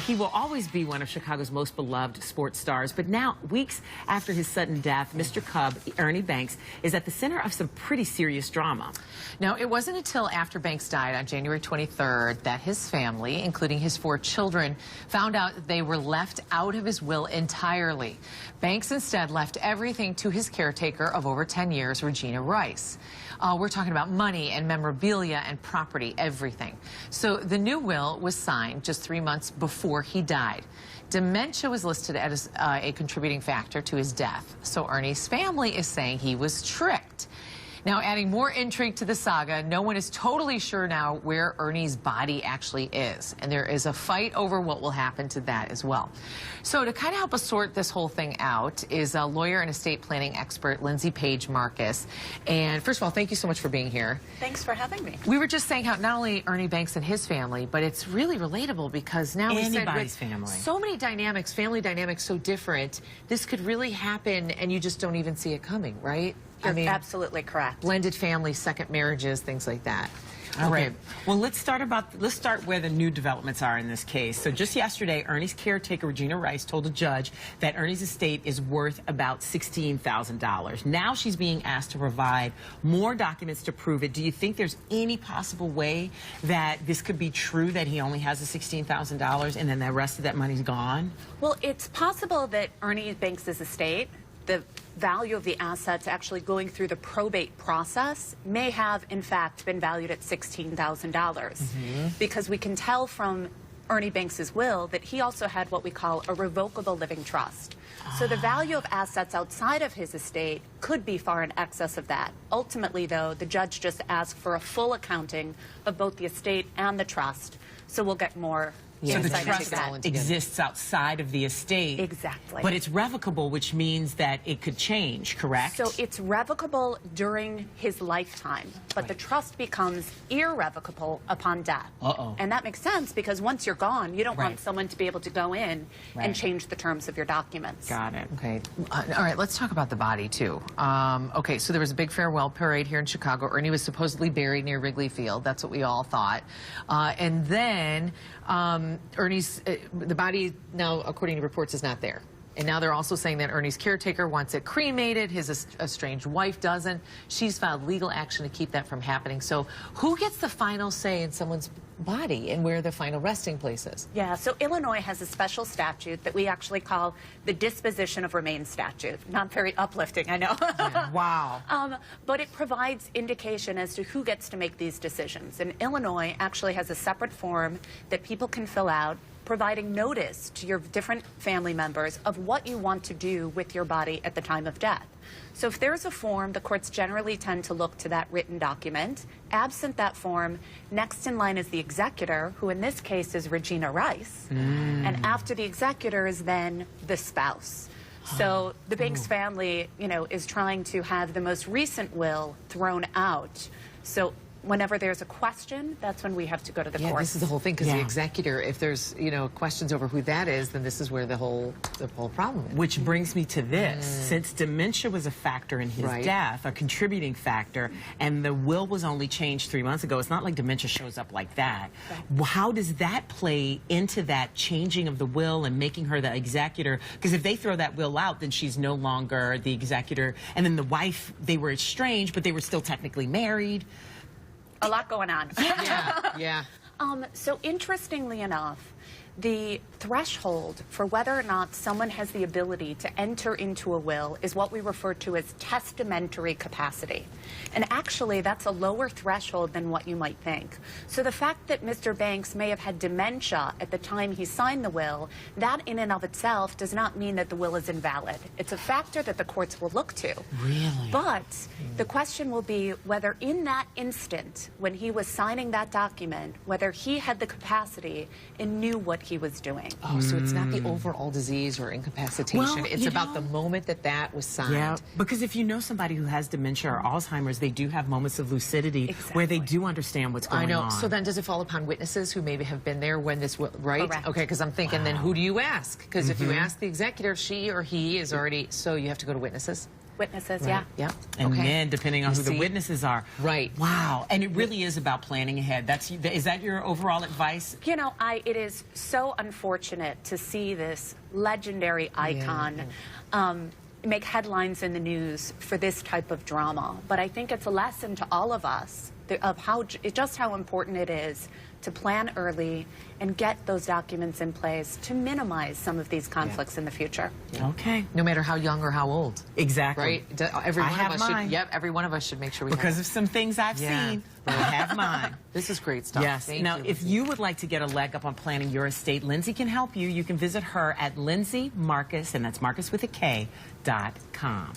he will always be one of Chicago's most beloved sports stars. But now, weeks after his sudden death, Mr. Cub, Ernie Banks, is at the center of some pretty serious drama. Now, it wasn't until after Banks died on January 23rd that his family, including his 4 children, found out that they were left out of his will entirely. Banks instead left everything to his caretaker of over 10 years, Regina Rice. We're talking about money and memorabilia and property, everything. So the new will was signed just 3 months before he died. Dementia was listed as a contributing factor to his death. So Ernie's family is saying he was tricked. Now, adding more intrigue to the saga, no one is totally sure now where Ernie's body actually is. And there is a fight over what will happen to that as well. So to kind of help us sort this whole thing out is a lawyer and estate planning expert, Lindsey Markus. And first of all, thank you so much for being here. Thanks for having me. We were just saying how not only Ernie Banks and his family, but it's really relatable because now anybody's family. So many dynamics, family dynamics so different, this could really happen and you just don't even see it coming, right? You're absolutely correct. Blended families, second marriages, things like that. All right. Well, let's start where the new developments are in this case. So just yesterday, Ernie's caretaker, Regina Rice, told a judge that Ernie's estate is worth about $16,000. Now she's being asked to provide more documents to prove it. Do you think there's any possible way that this could be true, that he only has the $16,000 and then the rest of that money's gone? Well, it's possible that Ernie Banks' estate, the value of the assets actually going through the probate process, may have, in fact, been valued at $16,000. Because we can tell from Ernie Banks' will that he also had what we call a revocable living trust. So the value of assets outside of his estate could be far in excess of that. Ultimately, though, the judge just asked for a full accounting of both the estate and the trust. So we'll get more. So the trust exists outside of the estate. Exactly. But it's revocable, which means that it could change, correct? So it's revocable during his lifetime, but the trust becomes irrevocable upon death. And that makes sense because once you're gone, you don't want someone to be able to go in and change the terms of your documents. Got it. Okay. All right, let's talk about the body, too. Okay, so there was a big farewell parade here in Chicago. Ernie was supposedly buried near Wrigley Field. That's what we all thought. And then Ernie's, the body now, according to reports, is not there. And now they're also saying that Ernie's caretaker wants it cremated. His estranged wife doesn't. She's filed legal action to keep that from happening. So who gets the final say in someone's body and where the final resting place is? Yeah, so Illinois has a special statute that we actually call the disposition of remains statute. Not very uplifting, I know. Yeah, wow. But it provides indication as to who gets to make these decisions. And Illinois actually has a separate form that people can fill out, providing notice to your different family members of what you want to do with your body at the time of death. So if there's a form, the courts generally tend to look to that written document. Absent that form, next in line is the executor, who in this case is Regina Rice. And after the executor is then the spouse. So the Banks family, you know, is trying to have the most recent will thrown out. So whenever there's a question, that's when we have to go to the court. This is the whole thing, because the executor, if there's, you know, questions over who that is, then this is where the whole problem is. Which brings me to this. Since dementia was a factor in his death, a contributing factor, and the will was only changed 3 months ago, it's not like dementia shows up like that. How does that play into that changing of the will and making her the executor? Because if they throw that will out, then she's no longer the executor. And then the wife, they were estranged, but they were still technically married. A lot going on. So interestingly enough, the threshold for whether or not someone has the ability to enter into a will is what we refer to as testamentary capacity. And actually, that's a lower threshold than what you might think. So the fact that Mr. Banks may have had dementia at the time he signed the will, that in and of itself does not mean that the will is invalid. It's a factor that the courts will look to. Really? But the question will be whether in that instant, when he was signing that document, whether he had the capacity and knew what he was doing. Oh, so it's not the overall disease or incapacitation. Well, it's about the moment that that was signed. Yeah, because if you know somebody who has dementia or Alzheimer's, they do have moments of lucidity where they do understand what's going on. So then does it fall upon witnesses who maybe have been there when this, right? Correct. Okay, because I'm thinking then who do you ask? Because if you ask the executor, she or he is already, so you have to go to witnesses? Witnesses, Right. yeah. Yeah. And Okay. then, depending on You who the see? witnesses are. Right. Wow. And it really is about planning ahead. Is that your overall advice? You know, it is so unfortunate to see this legendary icon make headlines in the news for this type of drama. But I think it's a lesson to all of us of just how important it is to plan early and get those documents in place to minimize some of these conflicts in the future. Okay. No matter how young or how old. Exactly. Right? Every I one have of us mine. should. Yep. Every one of us should make sure we Because have of some things I've seen. I have mine. This is great stuff. Yes. Thank Now, you, if Lindsey. you would like to get a leg up on planning your estate, Lindsey can help you. You can visit her at Lindsey Markus, and that's Markus with a K.com.